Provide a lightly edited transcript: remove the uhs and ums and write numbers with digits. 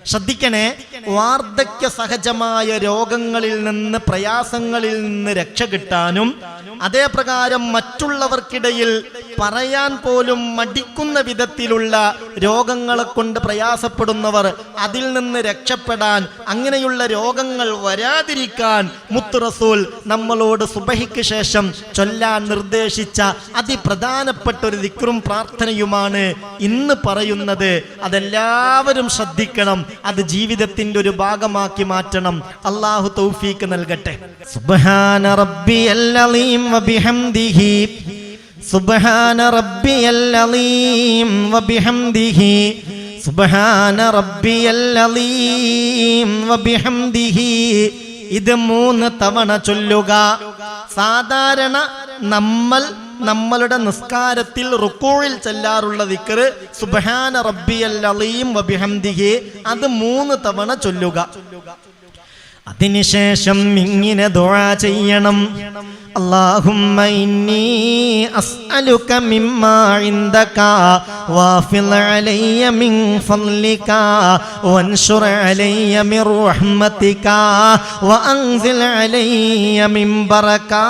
ശ്രദ്ധിക്കണേ, വാർദ്ധക്യ സഹജമായ രോഗങ്ങളിൽ നിന്ന്, പ്രയാസങ്ങളിൽ നിന്ന് രക്ഷ കിട്ടാനും അതേ പ്രകാരം മറ്റുള്ളവർക്കിടയിൽ പറയാൻ പോലും മടിക്കുന്ന വിധത്തിലുള്ള രോഗങ്ങളെ കൊണ്ട് പ്രയാസപ്പെടുന്നവർ അതിൽ നിന്ന് രക്ഷപ്പെടാൻ, അങ്ങനെയുള്ള രോഗങ്ങൾ വരാതിരിക്കാൻ മുത്ത് റസൂൽ നമ്മളോട് സുബഹിക്ക് ശേഷം ചൊല്ലാൻ നിർദ്ദേശിച്ച അതിപ്രധാനപ്പെട്ട ഒരു ദിക്റും പ്രാർത്ഥനയുമാണ് ഇന്ന് പറയുന്നത്. അതെല്ലാവരും ശ്രദ്ധിക്കണം, അത് ജീവിതത്തിന്റെ ഒരു ഭാഗമാക്കി മാറ്റണം. അല്ലാഹു തൗഫീക്ക് നൽകട്ടെ. സുബ്ഹാന റബ്ബിയൽ അലീം വബിഹംദിഹി, സുബ്ഹാന റബ്ബിയൽ അലീം വബിഹംദിഹി, സുബ്ഹാന റബ്ബിയൽ അലീം വബിഹംദിഹി. ഇത് 3 തവണ ചൊല്ലുക. സാധാരണ നമ്മളുടെ നിസ്കാരത്തിൽ റുക്കൂഇൽ ചൊല്ലാറുള്ള ദിക്ർ സുബ്ഹാന റബ്ബിയൽ അലീം വബിഹംദിഹി, അത് 3 തവണ ചൊല്ലുക. അതിനുശേഷം ഇങ്ങനെ ദുആ ചെയ്യണം. അല്ലാഹുമ്മ ഇന്നി അസ്അലുക മിമ്മാ ഇൻദക വാഫിൽ അലയ്യ മിൻ ഫളലിക വൻശുർ അലയ്യ മിർ റഹ്മതിക വഅൻസിൽ അലയ്യ മിൻ ബറകാതിക.